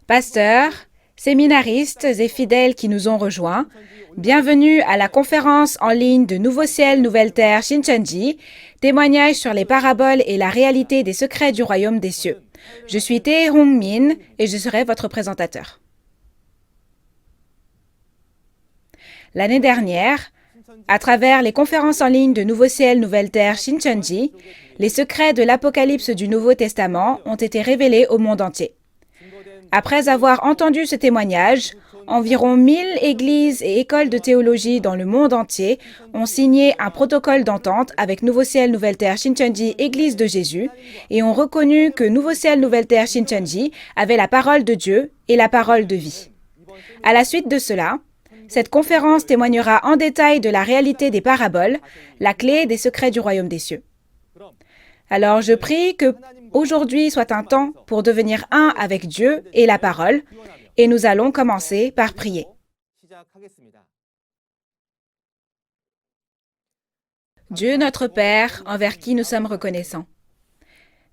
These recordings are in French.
Pasteurs, séminaristes et fidèles qui nous ont rejoints, bienvenue à la conférence en ligne de Nouveau Ciel, Nouvelle Terre Shincheonji, témoignage sur les paraboles et la réalité des secrets du royaume des cieux. Je suis Tae Hong Min et je serai votre présentateur. L'année dernière, à travers les conférences en ligne de Nouveau Ciel, Nouvelle Terre Shincheonji, les secrets de l'Apocalypse du Nouveau Testament ont été révélés au monde entier. Après avoir entendu ce témoignage, environ 1000 églises et écoles de théologie dans le monde entier ont signé un protocole d'entente avec Nouveau Ciel, Nouvelle Terre Shincheonji, Église de Jésus, et ont reconnu que Nouveau Ciel, Nouvelle Terre Shincheonji avait la parole de Dieu et la parole de vie. À la suite de cela, cette conférence témoignera en détail de la réalité des paraboles, la clé des secrets du royaume des cieux. Alors je prie que aujourd'hui soit un temps pour devenir un avec Dieu et la parole, et nous allons commencer par prier. Dieu notre Père, envers qui nous sommes reconnaissants.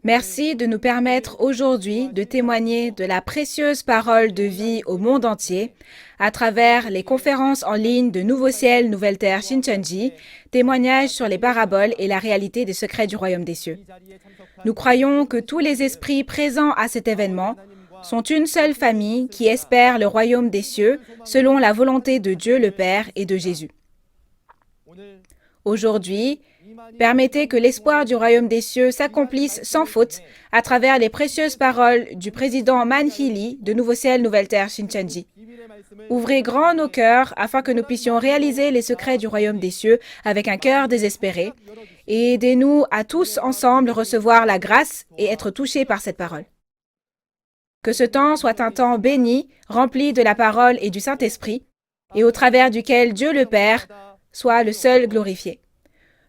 Merci de nous permettre aujourd'hui de témoigner de la précieuse parole de vie au monde entier à travers les conférences en ligne de Nouveau Ciel, Nouvelle Terre Shincheonji, témoignages sur les paraboles et la réalité des secrets du royaume des cieux. Nous croyons que tous les esprits présents à cet événement sont une seule famille qui espère le royaume des cieux selon la volonté de Dieu le Père et de Jésus. Aujourd'hui, permettez que l'espoir du royaume des cieux s'accomplisse sans faute à travers les précieuses paroles du président Man Hee-lee de Nouveau Ciel, Nouvelle Terre Shincheonji. Ouvrez grand nos cœurs afin que nous puissions réaliser les secrets du royaume des cieux avec un cœur désespéré et aidez-nous à tous ensemble recevoir la grâce et être touchés par cette parole. Que ce temps soit un temps béni, rempli de la parole et du Saint-Esprit, et au travers duquel Dieu le Père soit le seul glorifié.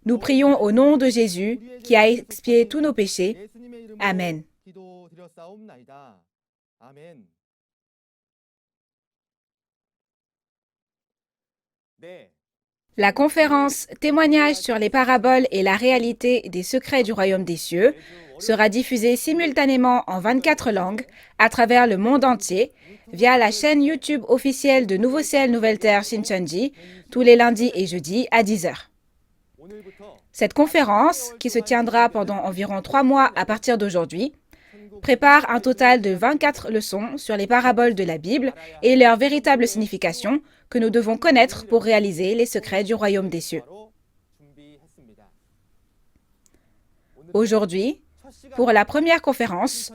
Nous prions au nom de Jésus, qui a expié tous nos péchés. Amen. La conférence Témoignage sur les paraboles et la réalité des secrets du royaume des cieux sera diffusée simultanément en 24 langues à travers le monde entier via la chaîne YouTube officielle de Nouveau Ciel, Nouvelle Terre Shincheonji tous les lundis et jeudis à 10h. Cette conférence, qui se tiendra pendant environ 3 mois à partir d'aujourd'hui, prépare un total de 24 leçons sur les paraboles de la Bible et leur véritable signification que nous devons connaître pour réaliser les secrets du royaume des cieux. Aujourd'hui, pour la première conférence,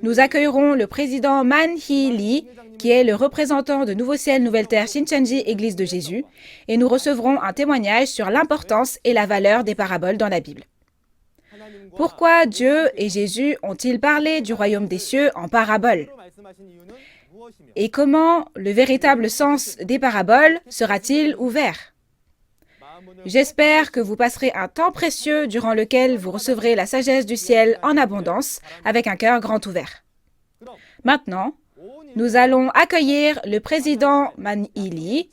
nous accueillerons le président Man Hee-lee, qui est le représentant de Nouveau Ciel, Nouvelle Terre Shincheonji, Église de Jésus, et nous recevrons un témoignage sur l'importance et la valeur des paraboles dans la Bible. Pourquoi Dieu et Jésus ont-ils parlé du royaume des cieux en paraboles? Et comment le véritable sens des paraboles sera-t-il ouvert? J'espère que vous passerez un temps précieux durant lequel vous recevrez la sagesse du ciel en abondance avec un cœur grand ouvert. Maintenant, nous allons accueillir le président Man Hee-lee,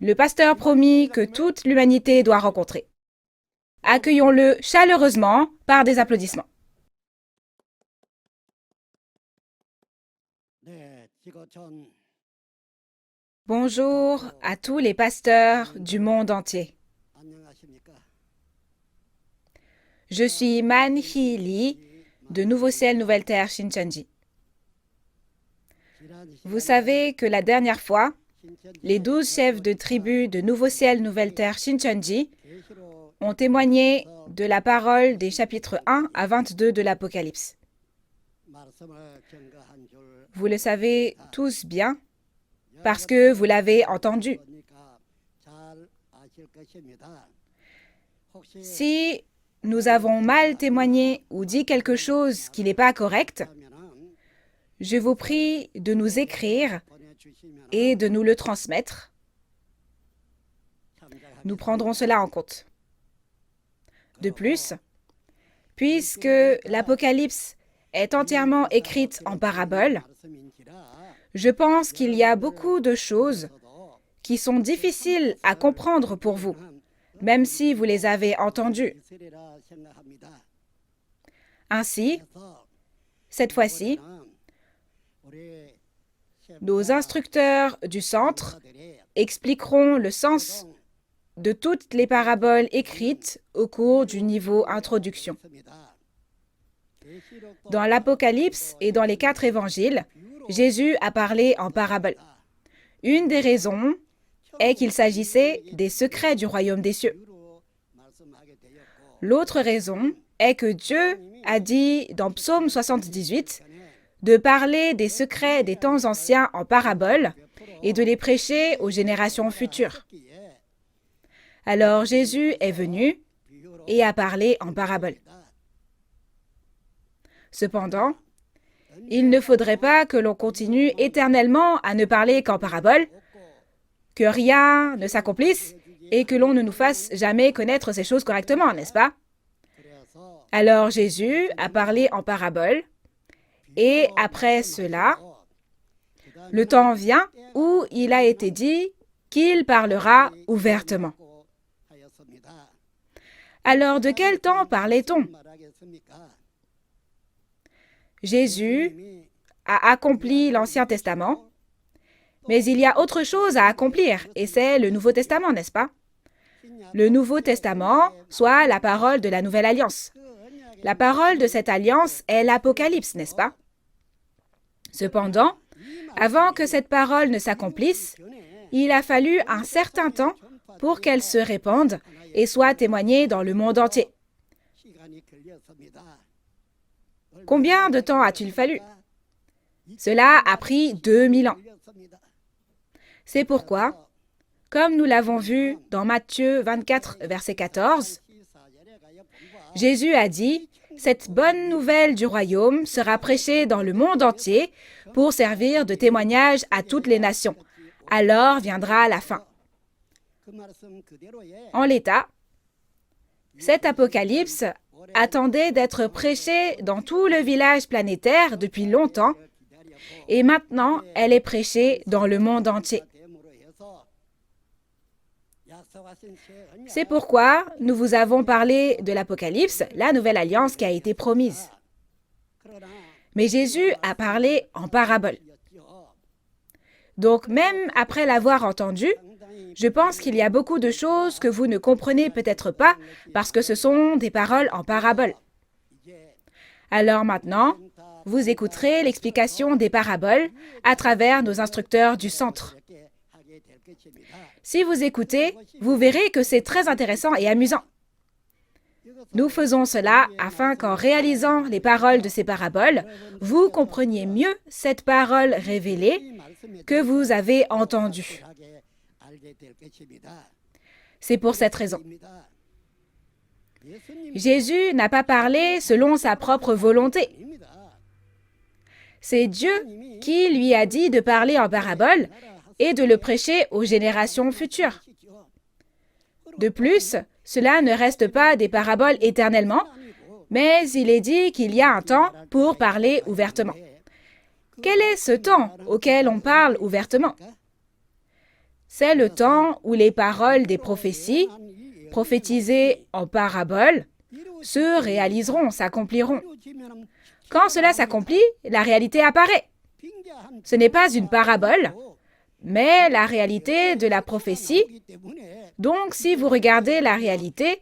le pasteur promis que toute l'humanité doit rencontrer. Accueillons-le chaleureusement par des applaudissements. Bonjour à tous les pasteurs du monde entier. Je suis Man Hee-lee de Nouveau Ciel, Nouvelle Terre Shincheonji. Vous savez que la dernière fois, les 12 chefs de tribu de Nouveau Ciel, Nouvelle Terre Shincheonji ont témoigné de la parole des chapitres 1 à 22 de l'Apocalypse. Vous le savez tous bien parce que vous l'avez entendu. Si nous avons mal témoigné ou dit quelque chose qui n'est pas correct, je vous prie de nous écrire et de nous le transmettre. Nous prendrons cela en compte. De plus, puisque l'Apocalypse est entièrement écrite en paraboles, je pense qu'il y a beaucoup de choses qui sont difficiles à comprendre pour vous, même si vous les avez entendues. Ainsi, cette fois-ci, Nos instructeurs du centre expliqueront le sens de toutes les paraboles écrites au cours du niveau introduction. Dans l'Apocalypse et dans les 4 évangiles, Jésus a parlé en paraboles. Une des raisons est qu'il s'agissait des secrets du royaume des cieux. L'autre raison est que Dieu a dit dans Psaume 78 de parler des secrets des temps anciens en paraboles et de les prêcher aux générations futures. Alors Jésus est venu et a parlé en paraboles. Cependant, il ne faudrait pas que l'on continue éternellement à ne parler qu'en paraboles, que rien ne s'accomplisse et que l'on ne nous fasse jamais connaître ces choses correctement, n'est-ce pas? Alors Jésus a parlé en paraboles et après cela, le temps vient où il a été dit qu'il parlera ouvertement. Alors de quel temps parlait-on? Jésus a accompli l'Ancien Testament, mais il y a autre chose à accomplir, et c'est le Nouveau Testament, n'est-ce pas? Le Nouveau Testament, soit la parole de la Nouvelle Alliance. La parole de cette alliance est l'Apocalypse, n'est-ce pas? Cependant, avant que cette parole ne s'accomplisse, il a fallu un certain temps pour qu'elle se répande et soit témoignée dans le monde entier. Combien de temps a-t-il fallu? Cela a pris 2000 ans. C'est pourquoi, comme nous l'avons vu dans Matthieu 24, verset 14, Jésus a dit « Cette bonne nouvelle du royaume sera prêchée dans le monde entier pour servir de témoignage à toutes les nations. Alors viendra la fin. » En l'état, cet apocalypse attendait d'être prêché dans tout le village planétaire depuis longtemps, et maintenant elle est prêchée dans le monde entier. C'est pourquoi nous vous avons parlé de l'Apocalypse, la nouvelle alliance qui a été promise. Mais Jésus a parlé en parabole. Donc même après l'avoir entendu, je pense qu'il y a beaucoup de choses que vous ne comprenez peut-être pas parce que ce sont des paroles en parabole. Alors maintenant, vous écouterez l'explication des paraboles à travers nos instructeurs du centre. Si vous écoutez, vous verrez que c'est très intéressant et amusant. Nous faisons cela afin qu'en réalisant les paroles de ces paraboles, vous compreniez mieux cette parole révélée que vous avez entendue. C'est pour cette raison. Jésus n'a pas parlé selon sa propre volonté. C'est Dieu qui lui a dit de parler en parabole et de le prêcher aux générations futures. De plus, cela ne reste pas des paraboles éternellement, mais il est dit qu'il y a un temps pour parler ouvertement. Quel est ce temps auquel on parle ouvertement? C'est le temps où les paroles des prophéties, prophétisées en paraboles, se réaliseront, s'accompliront. Quand cela s'accomplit, la réalité apparaît. Ce n'est pas une parabole, mais la réalité de la prophétie. Donc, si vous regardez la réalité,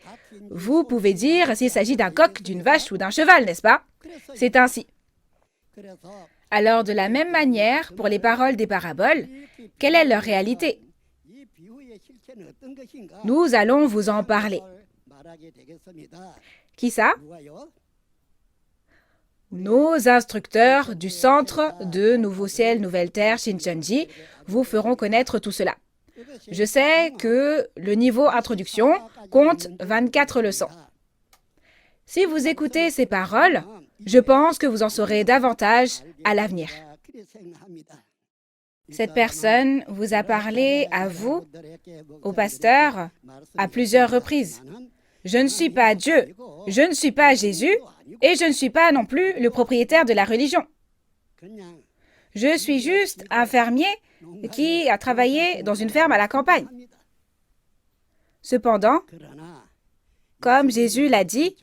vous pouvez dire s'il s'agit d'un coq, d'une vache ou d'un cheval, n'est-ce pas? C'est ainsi. Alors, de la même manière, pour les paroles des paraboles, quelle est leur réalité? Nous allons vous en parler. Qui ça? Nos instructeurs du Centre de Nouveau Ciel, Nouvelle Terre, Shincheonji, vous feront connaître tout cela. Je sais que le niveau introduction compte 24 leçons. Si vous écoutez ces paroles, je pense que vous en saurez davantage à l'avenir. Cette personne vous a parlé à vous, au pasteur, à plusieurs reprises. Je ne suis pas Dieu, je ne suis pas Jésus, et je ne suis pas non plus le propriétaire de la religion. Je suis juste un fermier qui a travaillé dans une ferme à la campagne. Cependant, comme Jésus l'a dit,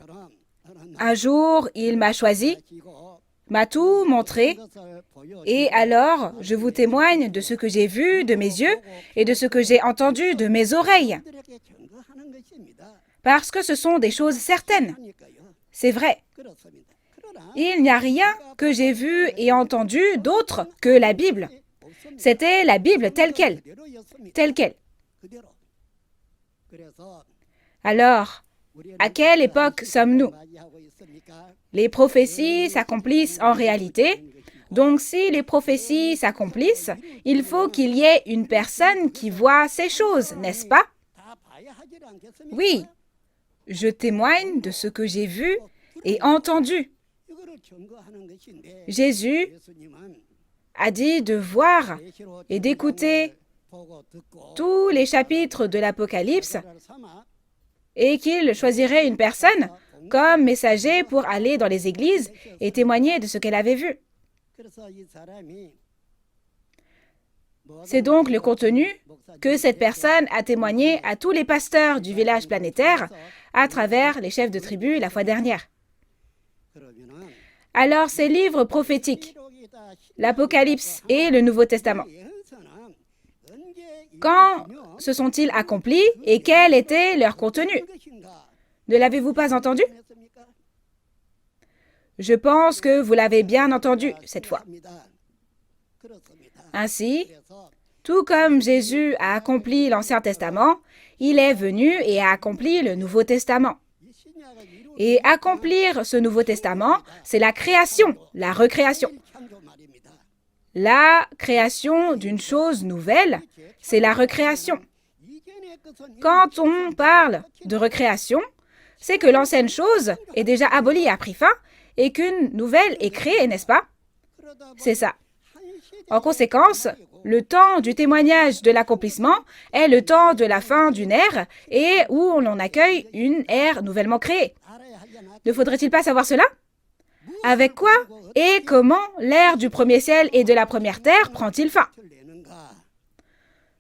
un jour il m'a choisi, m'a tout montré, et alors je vous témoigne de ce que j'ai vu de mes yeux et de ce que j'ai entendu de mes oreilles, parce que ce sont des choses certaines. C'est vrai. Il n'y a rien que j'ai vu et entendu d'autre que la Bible. C'était la Bible telle quelle. Telle quelle. Alors, à quelle époque sommes-nous? Les prophéties s'accomplissent en réalité. Donc, si les prophéties s'accomplissent, il faut qu'il y ait une personne qui voit ces choses, n'est-ce pas? Oui, je témoigne de ce que j'ai vu et entendu. Jésus a dit de voir et d'écouter tous les chapitres de l'Apocalypse et qu'il choisirait une personne comme messager pour aller dans les églises et témoigner de ce qu'elle avait vu. C'est donc le contenu que cette personne a témoigné à tous les pasteurs du village planétaire à travers les chefs de tribu la fois dernière. Alors, ces livres prophétiques, l'Apocalypse et le Nouveau Testament, quand se sont-ils accomplis et quel était leur contenu? Ne l'avez-vous pas entendu? Je pense que vous l'avez bien entendu cette fois. Ainsi, tout comme Jésus a accompli l'Ancien Testament, il est venu et a accompli le Nouveau Testament. Et accomplir ce Nouveau Testament, c'est la création, la recréation. La création d'une chose nouvelle, c'est la recréation. Quand on parle de recréation, c'est que l'ancienne chose est déjà abolie, a pris fin, et qu'une nouvelle est créée, n'est-ce pas? C'est ça. En conséquence, le temps du témoignage de l'accomplissement est le temps de la fin d'une ère et où l'on accueille une ère nouvellement créée. Ne faudrait-il pas savoir cela? Avec quoi et comment l'ère du premier ciel et de la première terre prend-il fin?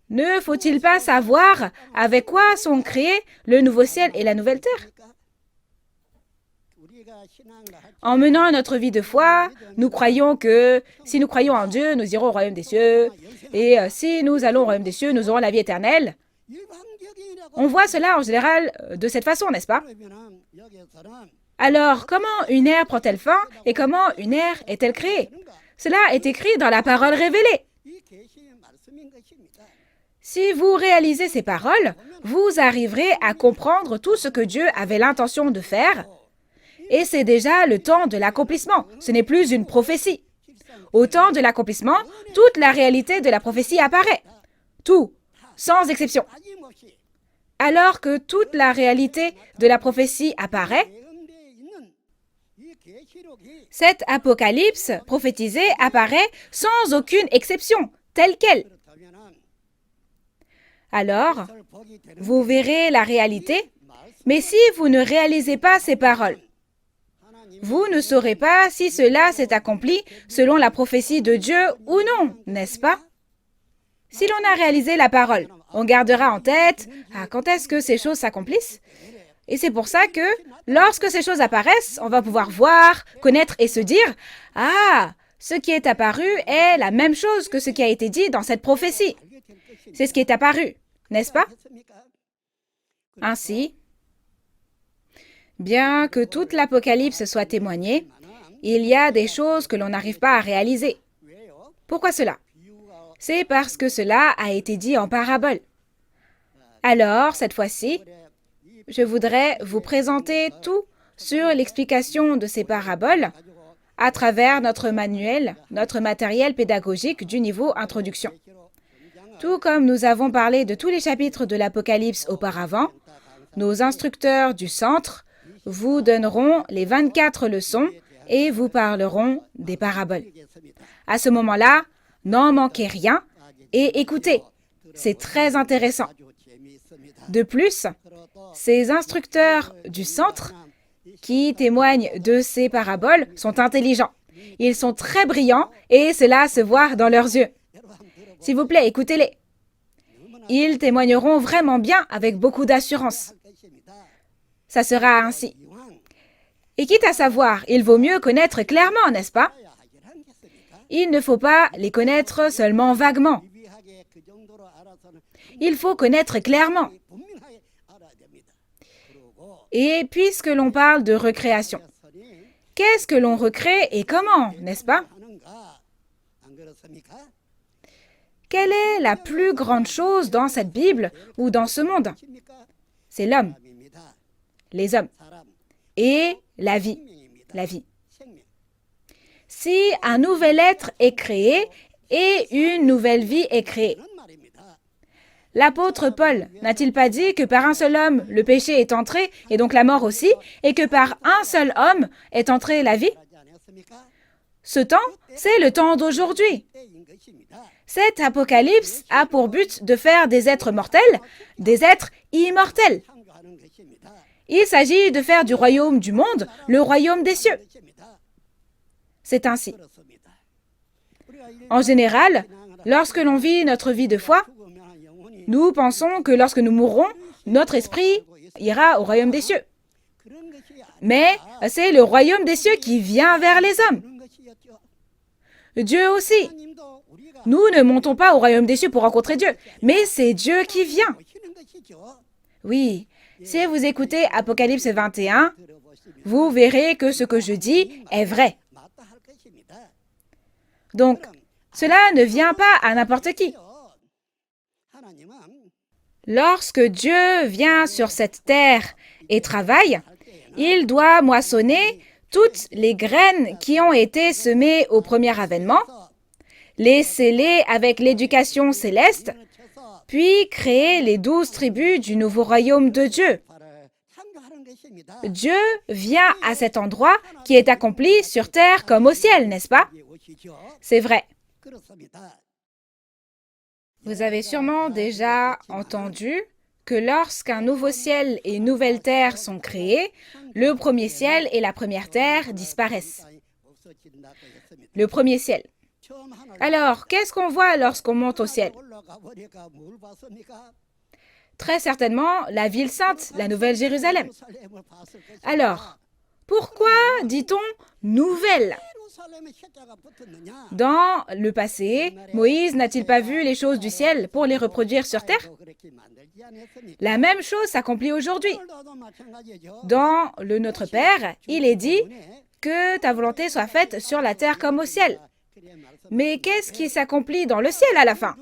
Ne faut-il pas savoir avec quoi sont créés le nouveau ciel et la nouvelle terre? En menant notre vie de foi, nous croyons que si nous croyons en Dieu, nous irons au royaume des cieux. Et si nous allons au royaume des cieux, nous aurons la vie éternelle. On voit cela en général de cette façon, n'est-ce pas? Alors, comment une ère prend-elle fin et comment une ère est-elle créée? Cela est écrit dans la parole révélée. Si vous réalisez ces paroles, vous arriverez à comprendre tout ce que Dieu avait l'intention de faire. Et c'est déjà le temps de l'accomplissement. Ce n'est plus une prophétie. Au temps de l'accomplissement, toute la réalité de la prophétie apparaît. Tout, sans exception. Alors que toute la réalité de la prophétie apparaît, cet apocalypse prophétisé apparaît sans aucune exception, tel quel. Alors, vous verrez la réalité, mais si vous ne réalisez pas ces paroles, vous ne saurez pas si cela s'est accompli selon la prophétie de Dieu ou non, n'est-ce pas? Si l'on a réalisé la parole, on gardera en tête quand est-ce que ces choses s'accomplissent. Et c'est pour ça que, lorsque ces choses apparaissent, on va pouvoir voir, connaître et se dire « Ah, ce qui est apparu est la même chose que ce qui a été dit dans cette prophétie. » C'est ce qui est apparu, n'est-ce pas? Ainsi, bien que toute l'Apocalypse soit témoignée, il y a des choses que l'on n'arrive pas à réaliser. Pourquoi cela? C'est parce que cela a été dit en parabole. Alors, cette fois-ci, je voudrais vous présenter tout sur l'explication de ces paraboles à travers notre manuel, notre matériel pédagogique du niveau introduction. Tout comme nous avons parlé de tous les chapitres de l'Apocalypse auparavant, nos instructeurs du centre vous donneront les 24 leçons et vous parleront des paraboles. À ce moment-là, n'en manquez rien et écoutez, c'est très intéressant. De plus, ces instructeurs du centre qui témoignent de ces paraboles sont intelligents. Ils sont très brillants et cela se voit dans leurs yeux. S'il vous plaît, écoutez-les. Ils témoigneront vraiment bien avec beaucoup d'assurance. Ça sera ainsi. Et quitte à savoir, il vaut mieux connaître clairement, n'est-ce pas? Il ne faut pas les connaître seulement vaguement. Il faut connaître clairement. Et puisque l'on parle de recréation, qu'est-ce que l'on recrée et comment, n'est-ce pas? Quelle est la plus grande chose dans cette Bible ou dans ce monde? C'est l'homme, les hommes et la vie, la vie. Si un nouvel être est créé et une nouvelle vie est créée, l'apôtre Paul n'a-t-il pas dit que par un seul homme, le péché est entré et donc la mort aussi, et que par un seul homme est entrée la vie? Ce temps, c'est le temps d'aujourd'hui. Cet apocalypse a pour but de faire des êtres mortels, des êtres immortels. Il s'agit de faire du royaume du monde le royaume des cieux. C'est ainsi. En général, lorsque l'on vit notre vie de foi, nous pensons que lorsque nous mourrons, notre esprit ira au royaume des cieux. Mais c'est le royaume des cieux qui vient vers les hommes. Dieu aussi. Nous ne montons pas au royaume des cieux pour rencontrer Dieu, mais c'est Dieu qui vient. Oui, si vous écoutez Apocalypse 21, vous verrez que ce que je dis est vrai. Donc, cela ne vient pas à n'importe qui. Lorsque Dieu vient sur cette terre et travaille, il doit moissonner toutes les graines qui ont été semées au premier avènement, les sceller avec l'éducation céleste, puis créer les 12 tribus du nouveau royaume de Dieu. Dieu vient à cet endroit qui est accompli sur terre comme au ciel, n'est-ce pas? C'est vrai. Vous avez sûrement déjà entendu que lorsqu'un nouveau ciel et une nouvelle terre sont créés, le premier ciel et la première terre disparaissent. Le premier ciel. Alors, qu'est-ce qu'on voit lorsqu'on monte au ciel? Très certainement, la ville sainte, la Nouvelle Jérusalem. Alors, pourquoi dit-on « nouvelle » ? Dans le passé, Moïse n'a-t-il pas vu les choses du ciel pour les reproduire sur terre? La même chose s'accomplit aujourd'hui. Dans le Notre Père, il est dit que ta volonté soit faite sur la terre comme au ciel. Mais qu'est-ce qui s'accomplit dans le ciel à la fin?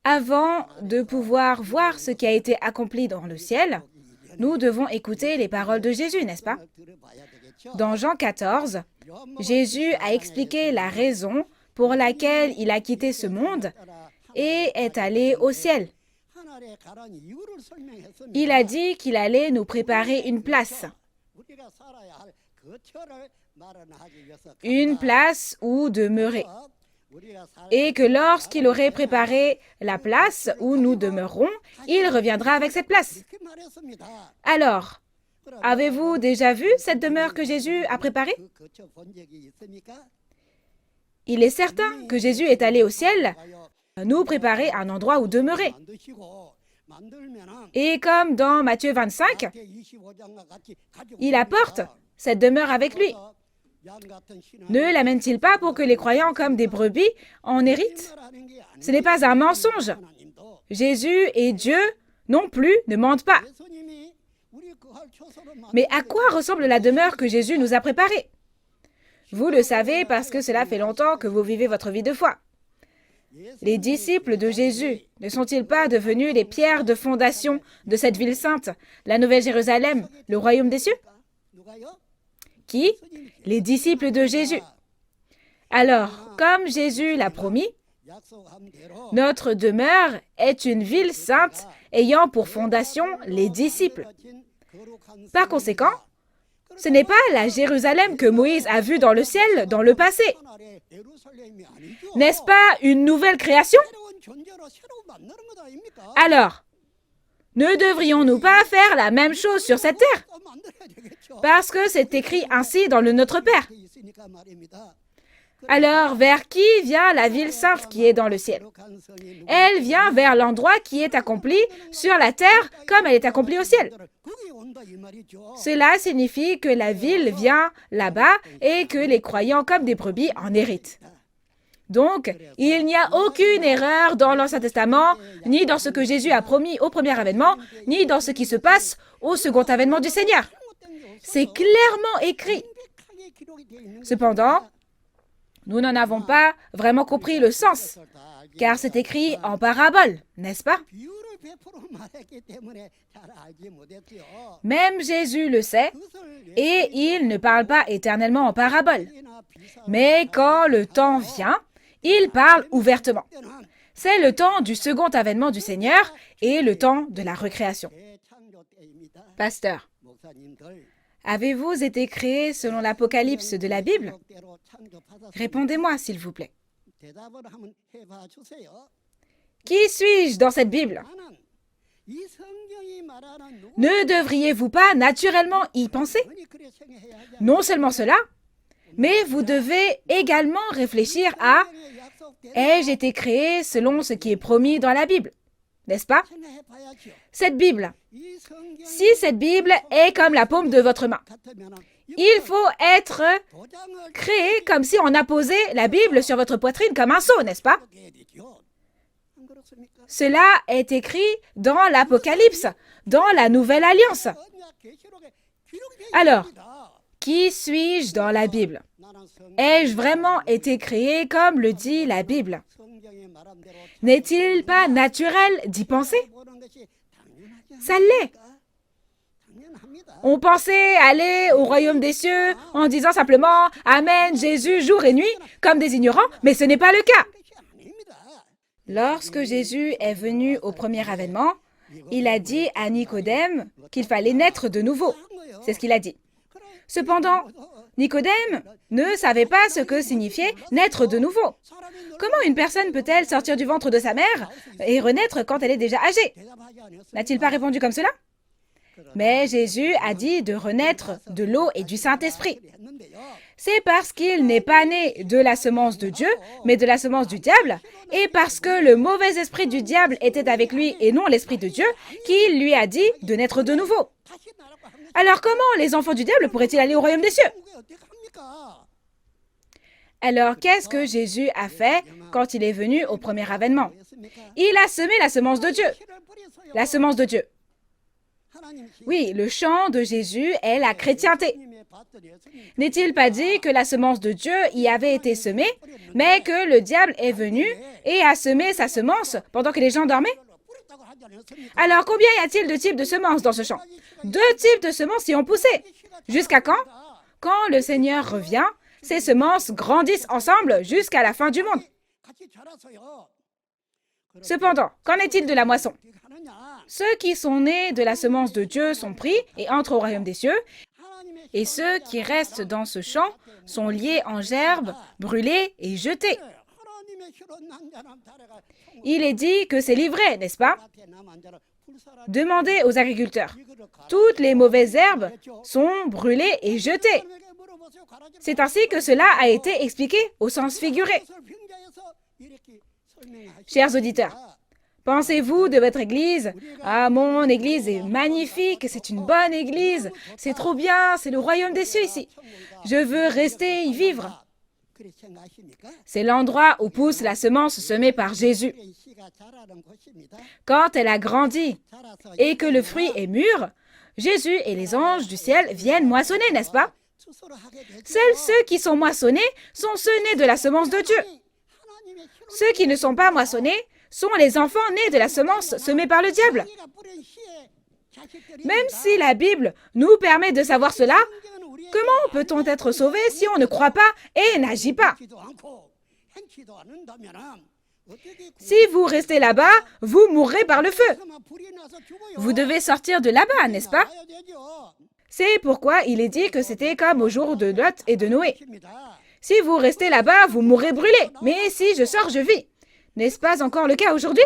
Avant de pouvoir voir ce qui a été accompli dans le ciel, nous devons écouter les paroles de Jésus, n'est-ce pas? Dans Jean 14, Jésus a expliqué la raison pour laquelle il a quitté ce monde et est allé au ciel. Il a dit qu'il allait nous préparer une place où demeurer. Et que lorsqu'il aurait préparé la place où nous demeurerons, il reviendra avec cette place. Alors, avez-vous déjà vu cette demeure que Jésus a préparée? Il est certain que Jésus est allé au ciel nous préparer un endroit où demeurer. Et comme dans Matthieu 25, il apporte cette demeure avec lui. Ne l'amène-t-il pas pour que les croyants comme des brebis en héritent? Ce n'est pas un mensonge. Jésus et Dieu non plus ne mentent pas. Mais à quoi ressemble la demeure que Jésus nous a préparée? Vous le savez parce que cela fait longtemps que vous vivez votre vie de foi. Les disciples de Jésus ne sont-ils pas devenus les pierres de fondation de cette ville sainte, la Nouvelle Jérusalem, le royaume des cieux? Qui? Les disciples de Jésus. Alors, comme Jésus l'a promis, notre demeure est une ville sainte ayant pour fondation les disciples. Par conséquent, ce n'est pas la Jérusalem que Moïse a vue dans le ciel dans le passé. N'est-ce pas une nouvelle création? Alors, ne devrions-nous pas faire la même chose sur cette terre? Parce que c'est écrit ainsi dans le Notre Père. Alors, vers qui vient la ville sainte qui est dans le ciel? Elle vient vers l'endroit qui est accompli sur la terre comme elle est accomplie au ciel. Cela signifie que la ville vient là-bas et que les croyants comme des brebis en héritent. Donc, il n'y a aucune erreur dans l'Ancien Testament, ni dans ce que Jésus a promis au premier avènement, ni dans ce qui se passe au second avènement du Seigneur. C'est clairement écrit. Cependant, nous n'en avons pas vraiment compris le sens, car c'est écrit en parabole, n'est-ce pas? Même Jésus le sait, et il ne parle pas éternellement en parabole. Mais quand le temps vient, il parle ouvertement. C'est le temps du second avènement du Seigneur et le temps de la recréation. Pasteur, avez-vous été créé selon l'Apocalypse de la Bible? Répondez-moi, s'il vous plaît. Qui suis-je dans cette Bible? Ne devriez-vous pas naturellement y penser? Non seulement cela, mais vous devez également réfléchir à « Ai-je été créé selon ce qui est promis dans la Bible ?» N'est-ce pas? Cette Bible, si cette Bible est comme la paume de votre main, il faut être créé comme si on a posé la Bible sur votre poitrine comme un sceau, n'est-ce pas? Cela est écrit dans l'Apocalypse, dans la Nouvelle Alliance. Alors, qui suis-je dans la Bible? Ai-je vraiment été créé comme le dit la Bible? N'est-il pas naturel d'y penser? Ça l'est. On pensait aller au royaume des cieux en disant simplement « Amen, Jésus, jour et nuit » comme des ignorants, mais ce n'est pas le cas. Lorsque Jésus est venu au premier avènement, il a dit à Nicodème qu'il fallait naître de nouveau. C'est ce qu'il a dit. Cependant, Nicodème ne savait pas ce que signifiait naître de nouveau. Comment une personne peut-elle sortir du ventre de sa mère et renaître quand elle est déjà âgée? N'a-t-il pas répondu comme cela? Mais Jésus a dit de renaître de l'eau et du Saint-Esprit. C'est parce qu'il n'est pas né de la semence de Dieu, mais de la semence du diable, et parce que le mauvais esprit du diable était avec lui et non l'esprit de Dieu, qu'il lui a dit de naître de nouveau. Alors comment les enfants du diable pourraient-ils aller au royaume des cieux? Alors qu'est-ce que Jésus a fait quand il est venu au premier avènement? Il a semé la semence de Dieu. La semence de Dieu. Oui, le champ de Jésus est la chrétienté. N'est-il pas dit que la semence de Dieu y avait été semée, mais que le diable est venu et a semé sa semence pendant que les gens dormaient? Alors, combien y a-t-il de types de semences dans ce champ? 2 types de semences y ont poussé. Jusqu'à quand? Quand le Seigneur revient, ces semences grandissent ensemble jusqu'à la fin du monde. Cependant, qu'en est-il de la moisson? Ceux qui sont nés de la semence de Dieu sont pris et entrent au royaume des cieux, et ceux qui restent dans ce champ sont liés en gerbes, brûlés et jetés. Il est dit que c'est livré, n'est-ce pas? Demandez aux agriculteurs. Toutes les mauvaises herbes sont brûlées et jetées. C'est ainsi que cela a été expliqué au sens figuré. Chers auditeurs, pensez-vous de votre église? Ah, mon église est magnifique, c'est une bonne église, c'est trop bien, c'est le royaume des cieux ici. Je veux rester y vivre. C'est l'endroit où pousse la semence semée par Jésus. Quand elle a grandi et que le fruit est mûr, Jésus et les anges du ciel viennent moissonner, n'est-ce pas? Seuls ceux qui sont moissonnés sont ceux nés de la semence de Dieu. Ceux qui ne sont pas moissonnés sont les enfants nés de la semence semée par le diable. Même si la Bible nous permet de savoir cela, comment peut-on être sauvé si on ne croit pas et n'agit pas? Si vous restez là-bas, vous mourrez par le feu. Vous devez sortir de là-bas, n'est-ce pas? C'est pourquoi il est dit que c'était comme au jour de Lot et de Noé. Si vous restez là-bas, vous mourrez brûlé. Mais si je sors, je vis. N'est-ce pas encore le cas aujourd'hui?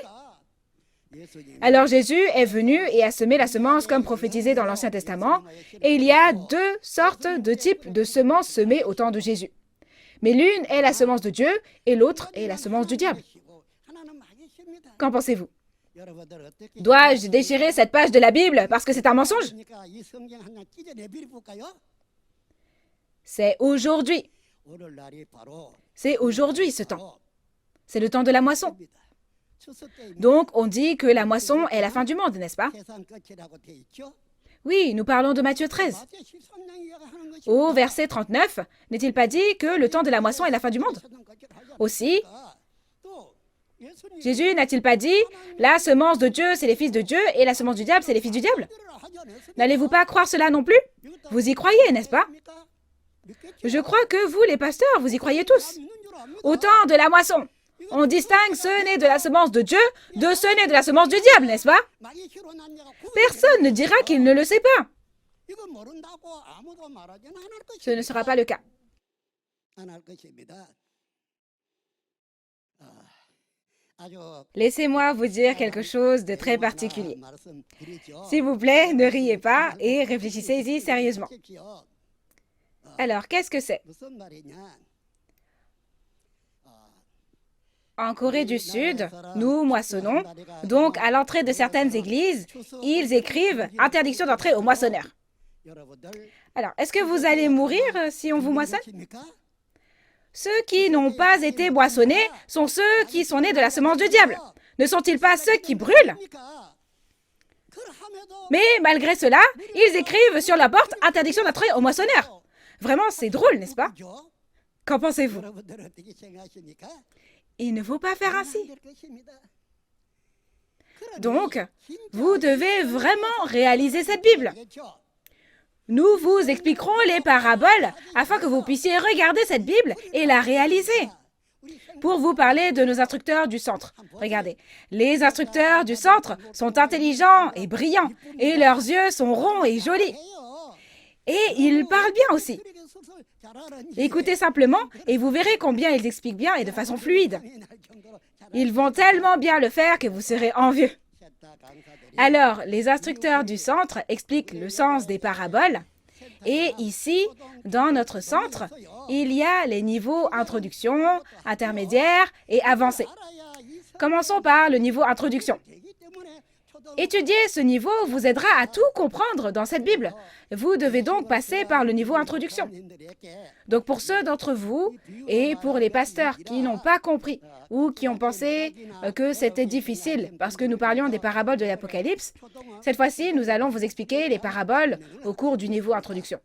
Alors Jésus est venu et a semé la semence comme prophétisé dans l'Ancien Testament, et il y a 2 sortes de types de semences semées au temps de Jésus. Mais l'une est la semence de Dieu et l'autre est la semence du diable. Qu'en pensez-vous? Dois-je déchirer cette page de la Bible parce que c'est un mensonge? C'est aujourd'hui. C'est aujourd'hui ce temps. C'est le temps de la moisson. Donc, on dit que la moisson est la fin du monde, n'est-ce pas? Oui, nous parlons de Matthieu 13. Au verset 39, n'est-il pas dit que le temps de la moisson est la fin du monde? Aussi, Jésus n'a-t-il pas dit « La semence de Dieu, c'est les fils de Dieu, et la semence du diable, c'est les fils du diable » N'allez-vous pas croire cela non plus? Vous y croyez, n'est-ce pas? Je crois que vous, les pasteurs, vous y croyez tous. Au temps de la moisson, on distingue ce né de la semence de Dieu de ce né de la semence du diable, n'est-ce pas? Personne ne dira qu'il ne le sait pas. Ce ne sera pas le cas. Laissez-moi vous dire quelque chose de très particulier. S'il vous plaît, ne riez pas et réfléchissez-y sérieusement. Alors, qu'est-ce que c'est? En Corée du Sud, nous moissonnons, donc à l'entrée de certaines églises, ils écrivent « Interdiction d'entrer aux moissonneurs ». Alors, est-ce que vous allez mourir si on vous moissonne? Ceux qui n'ont pas été moissonnés sont ceux qui sont nés de la semence du diable. Ne sont-ils pas ceux qui brûlent? Mais malgré cela, ils écrivent sur la porte « Interdiction d'entrer aux moissonneurs ». Vraiment, c'est drôle, n'est-ce pas? Qu'en pensez-vous? Il ne faut pas faire ainsi. Donc, vous devez vraiment réaliser cette Bible. Nous vous expliquerons les paraboles afin que vous puissiez regarder cette Bible et la réaliser. Pour vous parler de nos instructeurs du centre. Regardez, les instructeurs du centre sont intelligents et brillants et leurs yeux sont ronds et jolis. Et ils parlent bien aussi. Écoutez simplement et vous verrez combien ils expliquent bien et de façon fluide. Ils vont tellement bien le faire que vous serez envieux. Alors, les instructeurs du centre expliquent le sens des paraboles. Et ici, dans notre centre, il y a les niveaux introduction, intermédiaire et avancé. Commençons par le niveau introduction. Étudier ce niveau vous aidera à tout comprendre dans cette Bible. Vous devez donc passer par le niveau introduction. Donc pour ceux d'entre vous et pour les pasteurs qui n'ont pas compris ou qui ont pensé que c'était difficile parce que nous parlions des paraboles de l'Apocalypse, cette fois-ci, nous allons vous expliquer les paraboles au cours du niveau introduction.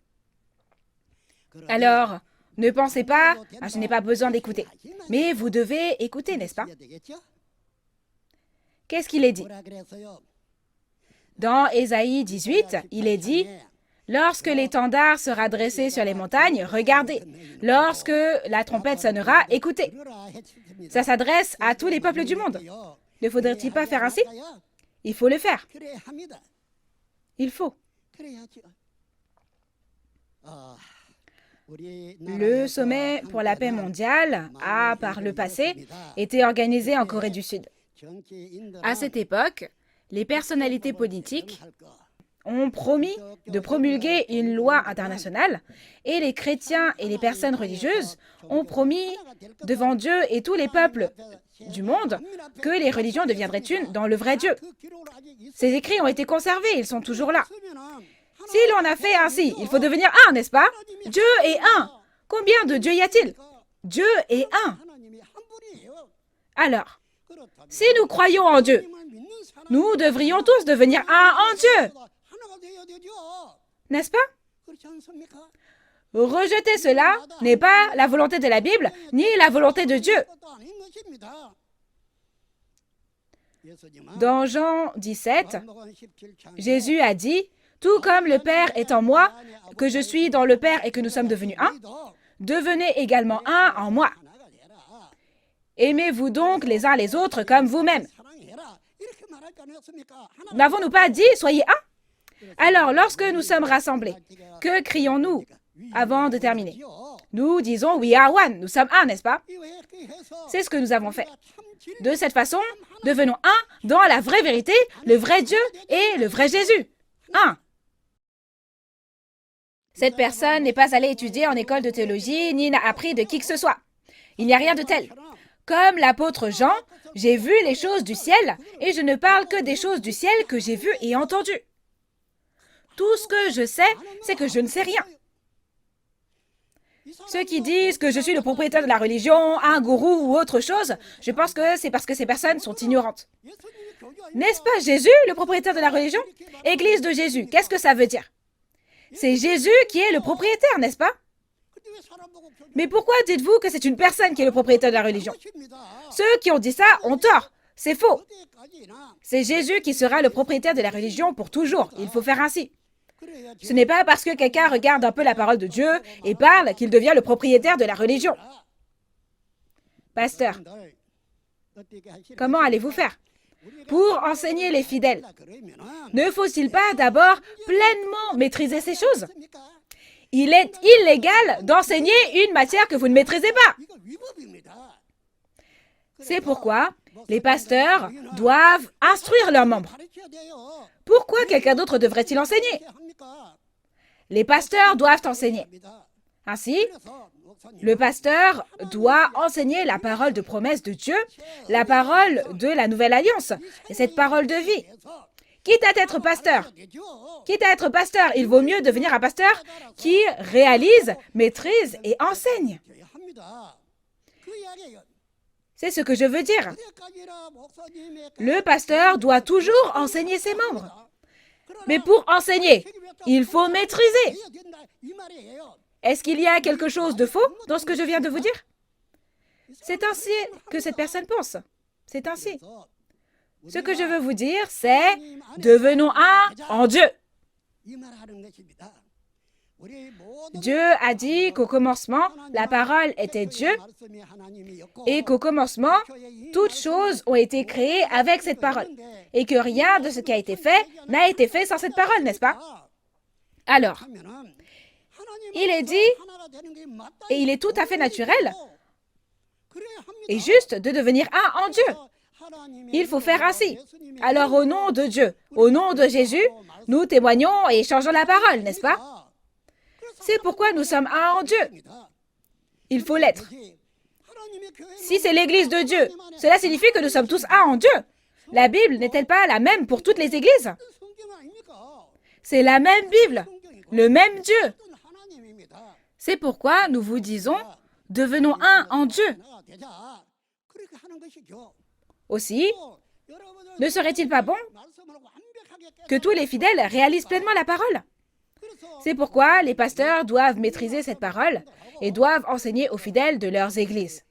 Alors, ne pensez pas « je n'ai pas besoin d'écouter ». Mais vous devez écouter, n'est-ce pas? Qu'est-ce qu'il est dit? Dans Ésaïe 18, il est dit « Lorsque l'étendard sera dressé sur les montagnes, regardez. Lorsque la trompette sonnera, écoutez. » Ça s'adresse à tous les peuples du monde. Ne faudrait-il pas faire ainsi? Il faut le faire. Il faut. Le sommet pour la paix mondiale a, par le passé, été organisé en Corée du Sud. À cette époque, les personnalités politiques ont promis de promulguer une loi internationale et les chrétiens et les personnes religieuses ont promis devant Dieu et tous les peuples du monde que les religions deviendraient une dans le vrai Dieu. Ces écrits ont été conservés, ils sont toujours là. Si l'on a fait ainsi, il faut devenir un, n'est-ce pas? Dieu est un. Combien de dieux y a-t-il? Dieu est un. Alors, si nous croyons en Dieu, nous devrions tous devenir un en Dieu. N'est-ce pas? Rejeter cela n'est pas la volonté de la Bible, ni la volonté de Dieu. Dans Jean 17, Jésus a dit « Tout comme le Père est en moi, que je suis dans le Père et que nous sommes devenus un, devenez également un en moi. Aimez-vous donc les uns les autres comme vous-mêmes. » N'avons-nous pas dit « Soyez un » Alors, lorsque nous sommes rassemblés, que crions-nous avant de terminer? Nous disons « We are one », nous sommes un, n'est-ce pas? C'est ce que nous avons fait. De cette façon, devenons un dans la vraie vérité, le vrai Dieu et le vrai Jésus. Un. Cette personne n'est pas allée étudier en école de théologie, ni n'a appris de qui que ce soit. Il n'y a rien de tel. Comme l'apôtre Jean, j'ai vu les choses du ciel, et je ne parle que des choses du ciel que j'ai vues et entendues. Tout ce que je sais, c'est que je ne sais rien. Ceux qui disent que je suis le propriétaire de la religion, un gourou ou autre chose, je pense que c'est parce que ces personnes sont ignorantes. N'est-ce pas Jésus, le propriétaire de la religion? Église de Jésus, qu'est-ce que ça veut dire? C'est Jésus qui est le propriétaire, n'est-ce pas? Mais pourquoi dites-vous que c'est une personne qui est le propriétaire de la religion? Ceux qui ont dit ça ont tort. C'est faux. C'est Jésus qui sera le propriétaire de la religion pour toujours. Il faut faire ainsi. Ce n'est pas parce que quelqu'un regarde un peu la parole de Dieu et parle qu'il devient le propriétaire de la religion. Pasteur, comment allez-vous faire pour enseigner les fidèles? Ne faut-il pas d'abord pleinement maîtriser ces choses? Il est illégal d'enseigner une matière que vous ne maîtrisez pas. C'est pourquoi les pasteurs doivent instruire leurs membres. Pourquoi quelqu'un d'autre devrait-il enseigner? Les pasteurs doivent enseigner. Ainsi, le pasteur doit enseigner la parole de promesse de Dieu, la parole de la nouvelle alliance, et cette parole de vie. Quitte à être pasteur, il vaut mieux devenir un pasteur qui réalise, maîtrise et enseigne. C'est ce que je veux dire. Le pasteur doit toujours enseigner ses membres. Mais pour enseigner, il faut maîtriser. Est-ce qu'il y a quelque chose de faux dans ce que je viens de vous dire? C'est ainsi que cette personne pense. C'est ainsi. Ce que je veux vous dire, c'est « devenons un en Dieu ». Dieu a dit qu'au commencement, la parole était Dieu et qu'au commencement, toutes choses ont été créées avec cette parole et que rien de ce qui a été fait n'a été fait sans cette parole, n'est-ce pas? Alors, il est dit, et il est tout à fait naturel et juste de devenir un en Dieu. Il faut faire ainsi. Alors au nom de Dieu, au nom de Jésus, nous témoignons et changeons la parole, n'est-ce pas? C'est pourquoi nous sommes un en Dieu. Il faut l'être. Si c'est l'Église de Dieu, cela signifie que nous sommes tous un en Dieu. La Bible n'est-elle pas la même pour toutes les églises? C'est la même Bible, le même Dieu. C'est pourquoi nous vous disons, devenons un en Dieu. Aussi, ne serait-il pas bon que tous les fidèles réalisent pleinement la parole? C'est pourquoi les pasteurs doivent maîtriser cette parole et doivent enseigner aux fidèles de leurs églises.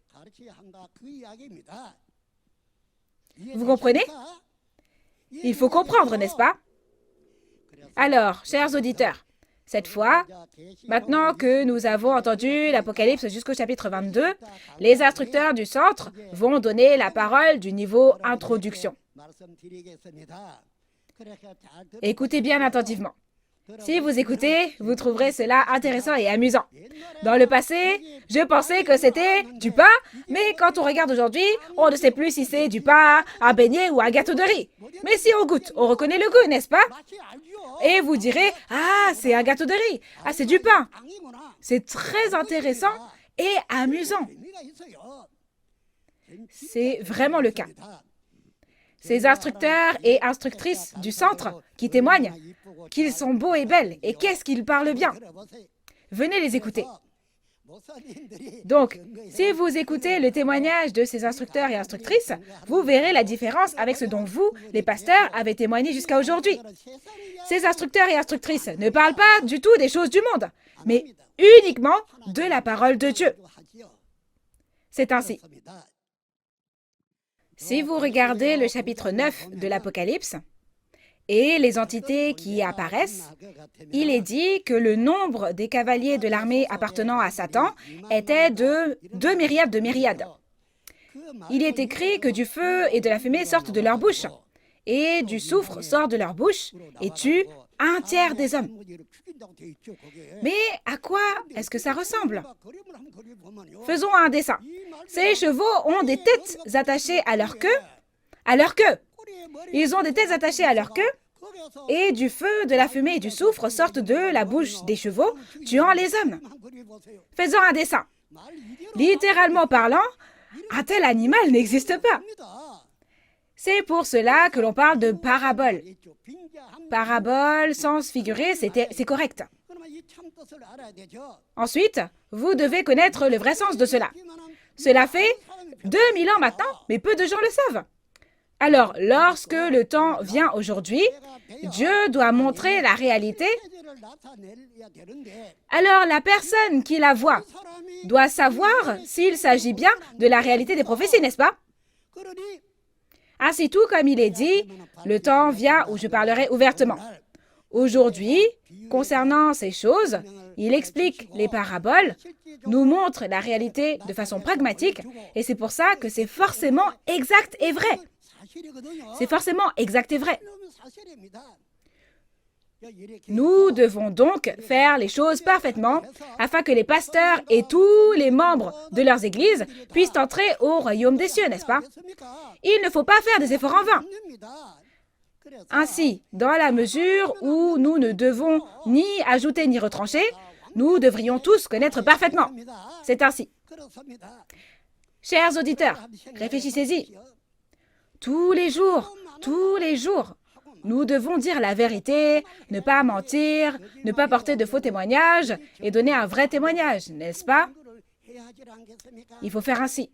Vous comprenez? Il faut comprendre, n'est-ce pas? Alors, chers auditeurs, cette fois, maintenant que nous avons entendu l'Apocalypse jusqu'au chapitre 22, les instructeurs du centre vont donner la parole du niveau introduction. Écoutez bien attentivement. Si vous écoutez, vous trouverez cela intéressant et amusant. Dans le passé, je pensais que c'était du pain, mais quand on regarde aujourd'hui, on ne sait plus si c'est du pain, un beignet ou un gâteau de riz. Mais si on goûte, on reconnaît le goût, n'est-ce pas? Et vous direz, ah, c'est un gâteau de riz, ah, c'est du pain. C'est très intéressant et amusant. C'est vraiment le cas. Ces instructeurs et instructrices du centre qui témoignent qu'ils sont beaux et belles et qu'est-ce qu'ils parlent bien. Venez les écouter. Donc, si vous écoutez le témoignage de ces instructeurs et instructrices, vous verrez la différence avec ce dont vous, les pasteurs, avez témoigné jusqu'à aujourd'hui. Ces instructeurs et instructrices ne parlent pas du tout des choses du monde, mais uniquement de la parole de Dieu. C'est ainsi. Si vous regardez le chapitre 9 de l'Apocalypse et les entités qui y apparaissent, il est dit que le nombre des cavaliers de l'armée appartenant à Satan était de 2 myriades de myriades. Il est écrit que du feu et de la fumée sortent de leur bouche, et du soufre sort de leur bouche et tue un tiers des hommes. Mais à quoi est-ce que ça ressemble? Faisons un dessin. Ces chevaux ont des têtes attachées à leur queue. Ils ont des têtes attachées à leur queue et du feu, de la fumée et du soufre sortent de la bouche des chevaux, tuant les hommes. Faisons un dessin. Littéralement parlant, un tel animal n'existe pas. C'est pour cela que l'on parle de parabole. Parabole, sens figuré, c'est correct. Ensuite, vous devez connaître le vrai sens de cela. Cela fait 2000 ans maintenant, mais peu de gens le savent. Alors, lorsque le temps vient aujourd'hui, Dieu doit montrer la réalité. Alors, la personne qui la voit doit savoir s'il s'agit bien de la réalité des prophéties, n'est-ce pas? Ainsi tout comme il est dit, le temps vient où je parlerai ouvertement. Aujourd'hui, concernant ces choses, il explique les paraboles, nous montre la réalité de façon pragmatique, et c'est pour ça que c'est forcément exact et vrai. C'est forcément exact et vrai. Nous devons donc faire les choses parfaitement afin que les pasteurs et tous les membres de leurs églises puissent entrer au royaume des cieux, n'est-ce pas? Il ne faut pas faire des efforts en vain. Ainsi, dans la mesure où nous ne devons ni ajouter ni retrancher, nous devrions tous connaître parfaitement. C'est ainsi. Chers auditeurs, réfléchissez-y. Tous les jours, nous devons dire la vérité, ne pas mentir, ne pas porter de faux témoignages et donner un vrai témoignage, n'est-ce pas? Il faut faire ainsi.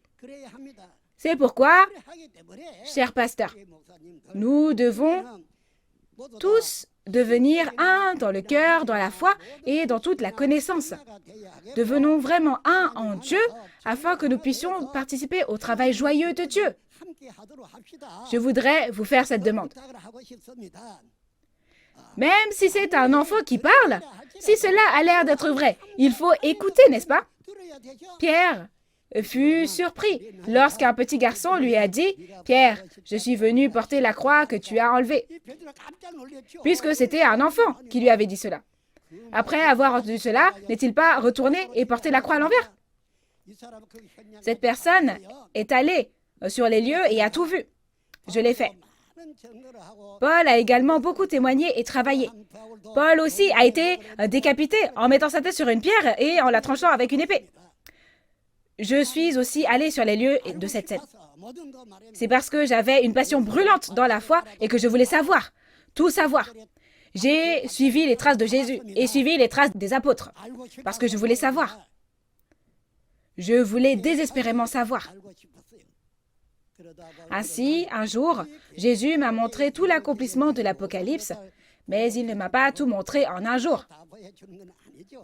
C'est pourquoi, chers pasteurs, nous devons tous devenir un dans le cœur, dans la foi et dans toute la connaissance. Devenons vraiment un en Dieu afin que nous puissions participer au travail joyeux de Dieu. Je voudrais vous faire cette demande. Même si c'est un enfant qui parle, si cela a l'air d'être vrai, il faut écouter, n'est-ce pas? Pierre fut surpris lorsqu'un petit garçon lui a dit « Pierre, je suis venu porter la croix que tu as enlevée. » Puisque c'était un enfant qui lui avait dit cela. Après avoir entendu cela, n'est-il pas retourné et porté la croix à l'envers? Cette personne est allée sur les lieux et a tout vu. Je l'ai fait. Paul a également beaucoup témoigné et travaillé. Paul aussi a été décapité en mettant sa tête sur une pierre et en la tranchant avec une épée. Je suis aussi allé sur les lieux de cette scène. C'est parce que j'avais une passion brûlante dans la foi et que je voulais savoir, tout savoir. J'ai suivi les traces de Jésus et suivi les traces des apôtres parce que je voulais savoir. Je voulais désespérément savoir. Ainsi, un jour, Jésus m'a montré tout l'accomplissement de l'Apocalypse, mais il ne m'a pas tout montré en un jour.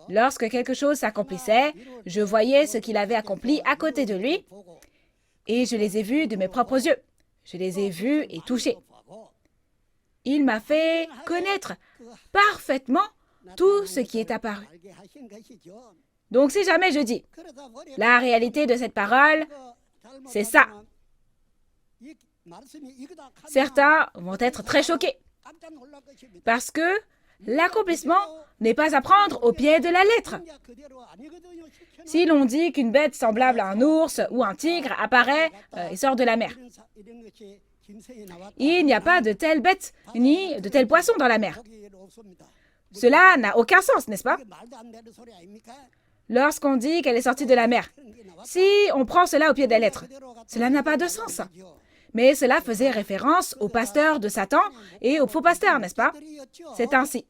Lorsque quelque chose s'accomplissait, je voyais ce qu'il avait accompli à côté de lui et je les ai vus de mes propres yeux. Je les ai vus et touchés. Il m'a fait connaître parfaitement tout ce qui est apparu. Donc si jamais je dis, la réalité de cette parole, c'est ça. Certains vont être très choqués parce que l'accomplissement n'est pas à prendre au pied de la lettre. Si l'on dit qu'une bête semblable à un ours ou un tigre apparaît et sort de la mer, il n'y a pas de telle bête ni de tel poisson dans la mer. Cela n'a aucun sens, n'est-ce pas? Lorsqu'on dit qu'elle est sortie de la mer, si on prend cela au pied de la lettre, cela n'a pas de sens. Mais cela faisait référence aux pasteurs de Satan et aux faux pasteurs, n'est-ce pas? C'est ainsi.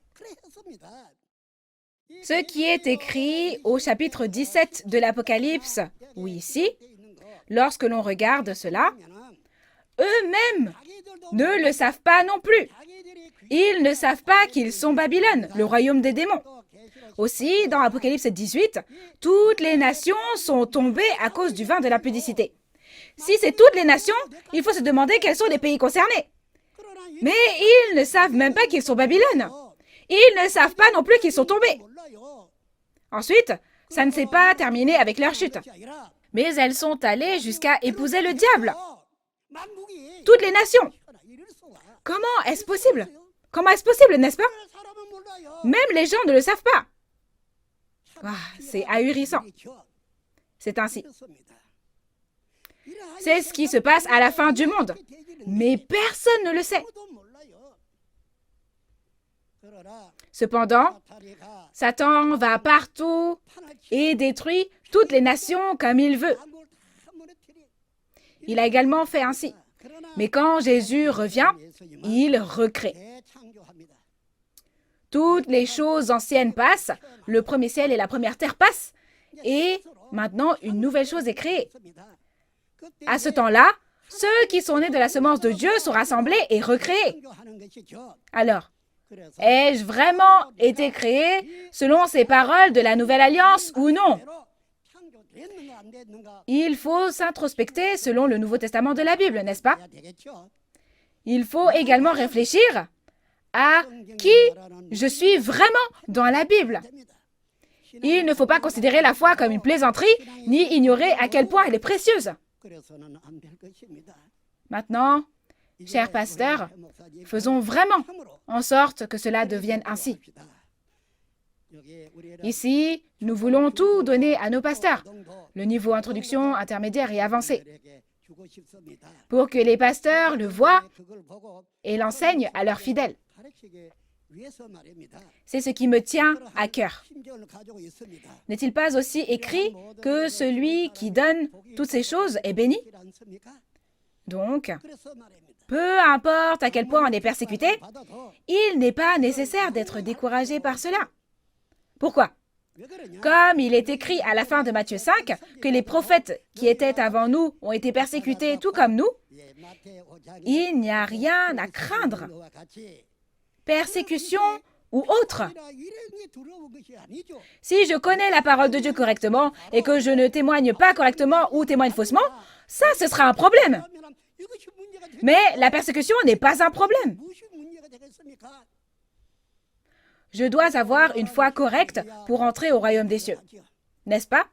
Ce qui est écrit au chapitre 17 de l'Apocalypse, ou ici, lorsque l'on regarde cela, eux-mêmes ne le savent pas non plus. Ils ne savent pas qu'ils sont Babylone, le royaume des démons. Aussi, dans Apocalypse 18, toutes les nations sont tombées à cause du vin de l'impudicité. Si c'est toutes les nations, il faut se demander quels sont les pays concernés. Mais ils ne savent même pas qu'ils sont Babylone. Ils ne savent pas non plus qu'ils sont tombés. Ensuite, ça ne s'est pas terminé avec leur chute. Mais elles sont allées jusqu'à épouser le diable. Toutes les nations. Comment est-ce possible? Comment est-ce possible, n'est-ce pas? Même les gens ne le savent pas. Ah, c'est ahurissant. C'est ainsi. C'est ce qui se passe à la fin du monde. Mais personne ne le sait. Cependant, Satan va partout et détruit toutes les nations comme il veut. Il a également fait ainsi. Mais quand Jésus revient, il recrée. Toutes les choses anciennes passent, le premier ciel et la première terre passent, et maintenant une nouvelle chose est créée. À ce temps-là, ceux qui sont nés de la semence de Dieu sont rassemblés et recréés. Alors, ai-je vraiment été créé selon ces paroles de la Nouvelle Alliance ou non? Il faut s'introspecter selon le Nouveau Testament de la Bible, n'est-ce pas? Il faut également réfléchir à qui je suis vraiment dans la Bible. Il ne faut pas considérer la foi comme une plaisanterie, ni ignorer à quel point elle est précieuse. Maintenant, chers pasteurs, faisons vraiment en sorte que cela devienne ainsi. Ici, nous voulons tout donner à nos pasteurs, le niveau introduction, intermédiaire et avancé, pour que les pasteurs le voient et l'enseignent à leurs fidèles. C'est ce qui me tient à cœur. N'est-il pas aussi écrit que celui qui donne toutes ces choses est béni? Donc, peu importe à quel point on est persécuté, il n'est pas nécessaire d'être découragé par cela. Pourquoi? Comme il est écrit à la fin de Matthieu 5 que les prophètes qui étaient avant nous ont été persécutés tout comme nous, il n'y a rien à craindre. Persécution ou autre. Si je connais la parole de Dieu correctement et que je ne témoigne pas correctement ou témoigne faussement, ça, ce sera un problème. Mais la persécution n'est pas un problème. Je dois avoir une foi correcte pour entrer au royaume des cieux. N'est-ce pas?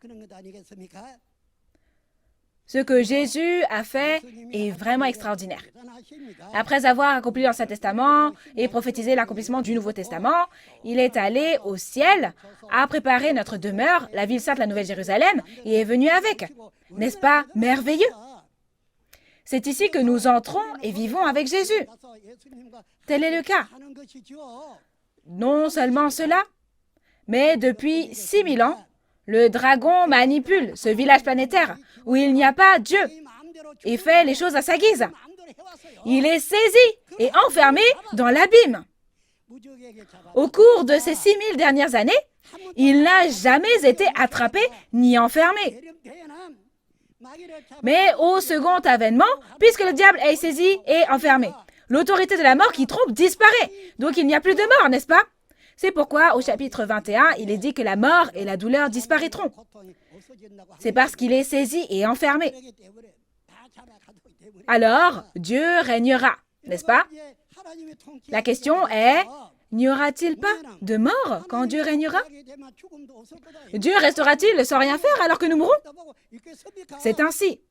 Ce que Jésus a fait est vraiment extraordinaire. Après avoir accompli l'Ancien Testament et prophétisé l'accomplissement du Nouveau Testament, il est allé au ciel, a préparé notre demeure, la ville sainte, la Nouvelle Jérusalem, et est venu avec. N'est-ce pas merveilleux? C'est ici que nous entrons et vivons avec Jésus. Tel est le cas. Non seulement cela, mais depuis 6000 ans, le dragon manipule ce village planétaire où il n'y a pas Dieu et fait les choses à sa guise. Il est saisi et enfermé dans l'abîme. Au cours de ces 6000 dernières années, il n'a jamais été attrapé ni enfermé. Mais au second avènement, puisque le diable est saisi et enfermé, l'autorité de la mort qui trompe disparaît. Donc il n'y a plus de mort, n'est-ce pas? C'est pourquoi au chapitre 21, il est dit que la mort et la douleur disparaîtront. C'est parce qu'il est saisi et enfermé. Alors, Dieu régnera, n'est-ce pas? La question est, n'y aura-t-il pas de mort quand Dieu régnera? Dieu restera-t-il sans rien faire alors que nous mourrons? C'est ainsi.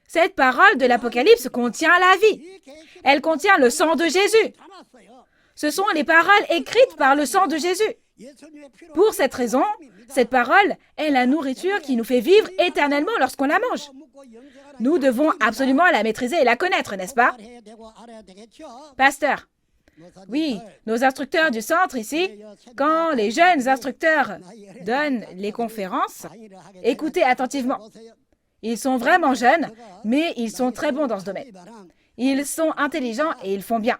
Cette parole de l'Apocalypse contient la vie. Elle contient le sang de Jésus. Ce sont les paroles écrites par le sang de Jésus. Pour cette raison, cette parole est la nourriture qui nous fait vivre éternellement lorsqu'on la mange. Nous devons absolument la maîtriser et la connaître, n'est-ce pas? Pasteur, oui, nos instructeurs du centre ici, quand les jeunes instructeurs donnent les conférences, écoutez attentivement. Ils sont vraiment jeunes, mais ils sont très bons dans ce domaine. Ils sont intelligents et ils font bien.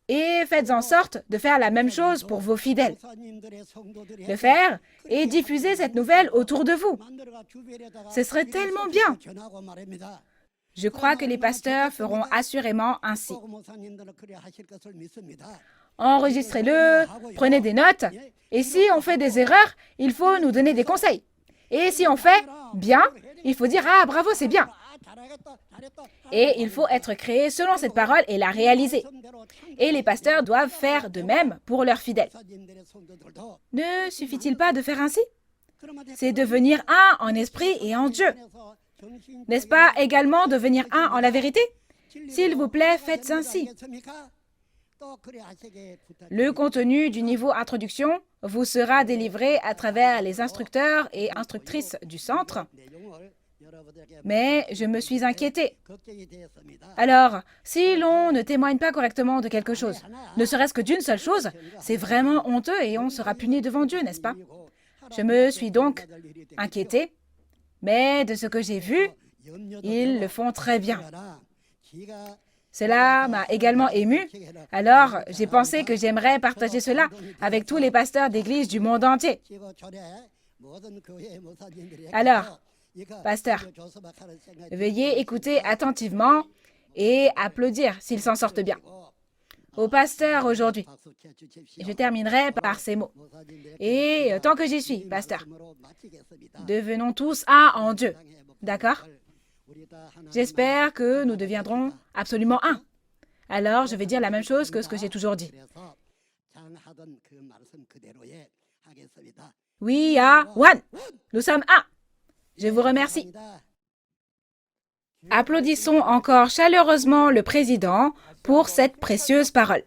Et faites en sorte de faire la même chose pour vos fidèles. Le faire et diffuser cette nouvelle autour de vous. Ce serait tellement bien. Je crois que les pasteurs feront assurément ainsi. Enregistrez-le, prenez des notes, et si on fait des erreurs, il faut nous donner des conseils. Et si on fait bien, il faut dire « Ah, bravo, c'est bien ». Et il faut être créé selon cette parole et la réaliser. Et les pasteurs doivent faire de même pour leurs fidèles. Ne suffit-il pas de faire ainsi? C'est devenir un en esprit et en Dieu. N'est-ce pas également devenir un en la vérité? S'il vous plaît, faites ainsi. Le contenu du niveau introduction vous sera délivré à travers les instructeurs et instructrices du centre. Mais je me suis inquiétée. Alors, si l'on ne témoigne pas correctement de quelque chose, ne serait-ce que d'une seule chose, c'est vraiment honteux et on sera puni devant Dieu, n'est-ce pas? Je me suis donc inquiétée, mais de ce que j'ai vu, ils le font très bien. Cela m'a également émue, alors j'ai pensé que j'aimerais partager cela avec tous les pasteurs d'église du monde entier. Alors, pasteur, veuillez écouter attentivement et applaudir s'ils s'en sortent bien. Au pasteur aujourd'hui, je terminerai par ces mots. Et tant que j'y suis, pasteur, devenons tous un en Dieu, d'accord? J'espère que nous deviendrons absolument un. Alors, je vais dire la même chose que ce que j'ai toujours dit. We are one. Nous sommes un. Je vous remercie. Applaudissons encore chaleureusement le président pour cette précieuse parole.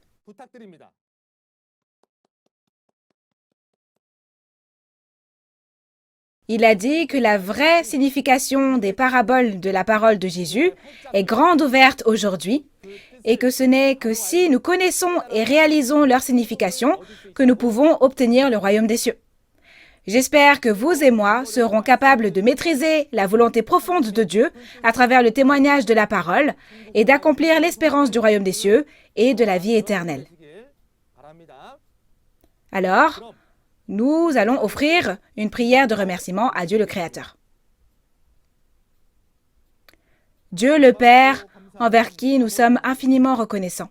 Il a dit que la vraie signification des paraboles de la parole de Jésus est grande ouverte aujourd'hui et que ce n'est que si nous connaissons et réalisons leur signification que nous pouvons obtenir le royaume des cieux. J'espère que vous et moi serons capables de maîtriser la volonté profonde de Dieu à travers le témoignage de la parole et d'accomplir l'espérance du royaume des cieux et de la vie éternelle. Alors, nous allons offrir une prière de remerciement à Dieu le Créateur. Dieu le Père, envers qui nous sommes infiniment reconnaissants.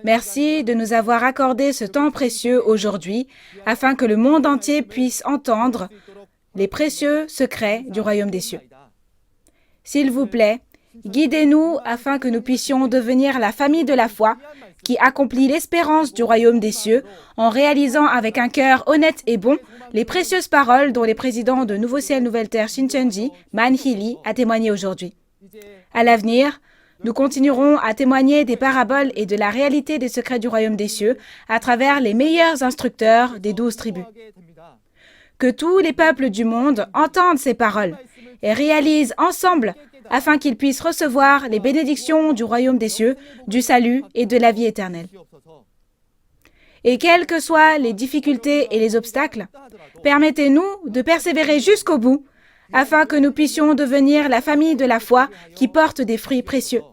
Merci de nous avoir accordé ce temps précieux aujourd'hui afin que le monde entier puisse entendre les précieux secrets du royaume des cieux. S'il vous plaît, guidez-nous afin que nous puissions devenir la famille de la foi qui accomplit l'espérance du royaume des cieux en réalisant avec un cœur honnête et bon les précieuses paroles dont les présidents de Nouveau Ciel, Nouvelle Terre, Shincheonji, Man Hee-lee a témoigné aujourd'hui. À l'avenir, nous continuerons à témoigner des paraboles et de la réalité des secrets du royaume des cieux à travers les meilleurs instructeurs des 12 tribus. Que tous les peuples du monde entendent ces paroles et réalisent ensemble afin qu'ils puissent recevoir les bénédictions du royaume des cieux, du salut et de la vie éternelle. Et quelles que soient les difficultés et les obstacles, permettez-nous de persévérer jusqu'au bout afin que nous puissions devenir la famille de la foi qui porte des fruits précieux.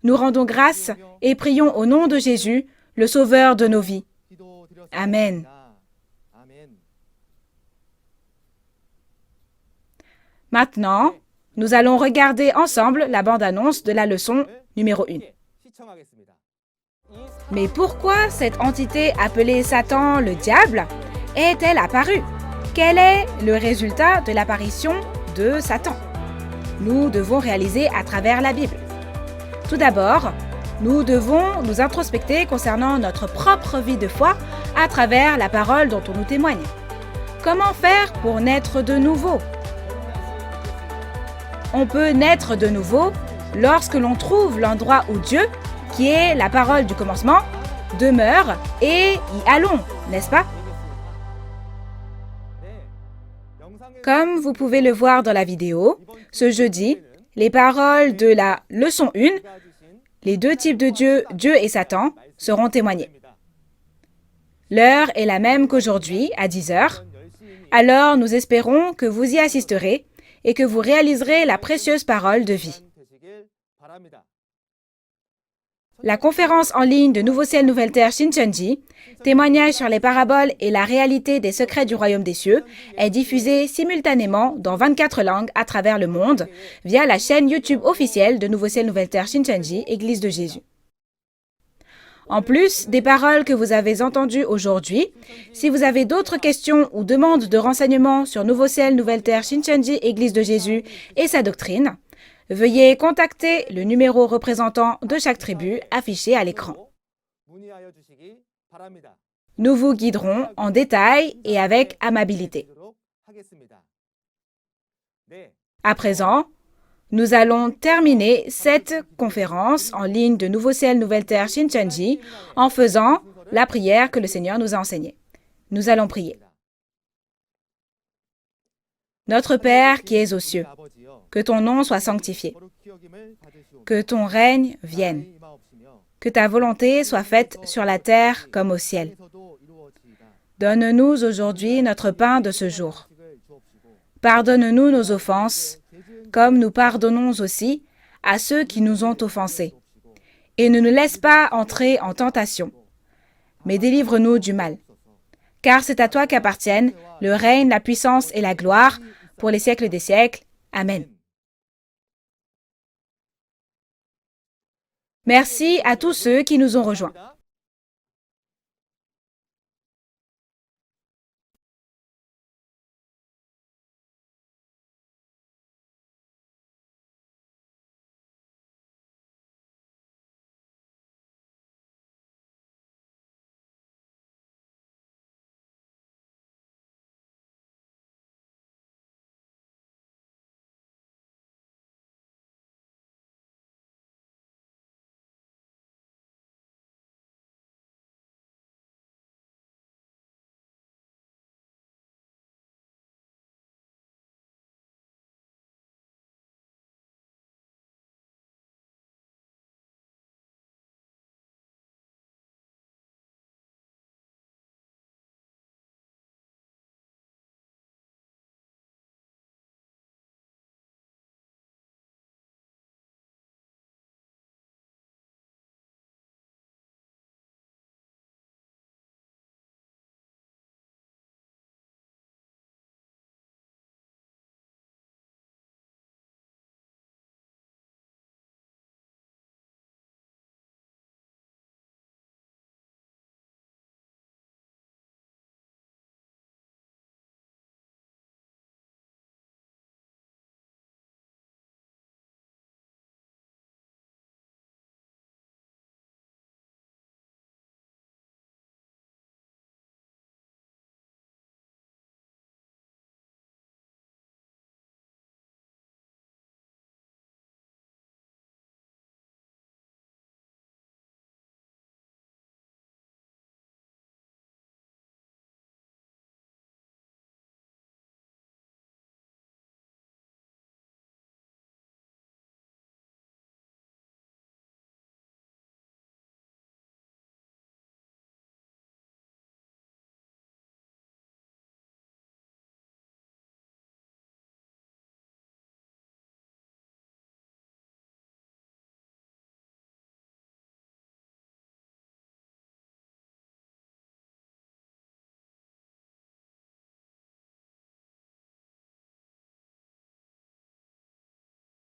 Nous rendons grâce et prions au nom de Jésus, le Sauveur de nos vies. Amen. Maintenant, nous allons regarder ensemble la bande-annonce de la leçon numéro 1. Mais pourquoi cette entité appelée Satan, le diable, est-elle apparue? Quel est le résultat de l'apparition de Satan? Nous devons réaliser à travers la Bible. Tout d'abord, nous devons nous introspecter concernant notre propre vie de foi à travers la parole dont on nous témoigne. Comment faire pour naître de nouveau? On peut naître de nouveau lorsque l'on trouve l'endroit où Dieu, qui est la parole du commencement, demeure et y allons, n'est-ce pas? Comme vous pouvez le voir dans la vidéo, ce jeudi, les paroles de la leçon 1, les deux types de Dieu, Dieu et Satan, seront témoignées. L'heure est la même qu'aujourd'hui, à 10 heures. Alors nous espérons que vous y assisterez et que vous réaliserez la précieuse parole de vie. La conférence en ligne de Nouveau Ciel, Nouvelle Terre, Shincheonji, témoignage sur les paraboles et la réalité des secrets du royaume des cieux, est diffusée simultanément dans 24 langues à travers le monde via la chaîne YouTube officielle de Nouveau Ciel, Nouvelle Terre, Shincheonji, Église de Jésus. En plus des paroles que vous avez entendues aujourd'hui, si vous avez d'autres questions ou demandes de renseignements sur Nouveau Ciel, Nouvelle Terre, Shincheonji, Église de Jésus et sa doctrine, veuillez contacter le numéro représentant de chaque tribu affiché à l'écran. Nous vous guiderons en détail et avec amabilité. À présent, nous allons terminer cette conférence en ligne de Nouveau Ciel, Nouvelle Terre, Shincheonji en faisant la prière que le Seigneur nous a enseignée. Nous allons prier. Notre Père qui es aux cieux, que ton nom soit sanctifié, que ton règne vienne, que ta volonté soit faite sur la terre comme au ciel. Donne-nous aujourd'hui notre pain de ce jour. Pardonne-nous nos offenses, comme nous pardonnons aussi à ceux qui nous ont offensés. Et ne nous laisse pas entrer en tentation, mais délivre-nous du mal. Car c'est à toi qu'appartiennent le règne, la puissance et la gloire pour les siècles des siècles. Amen. Merci à tous ceux qui nous ont rejoints.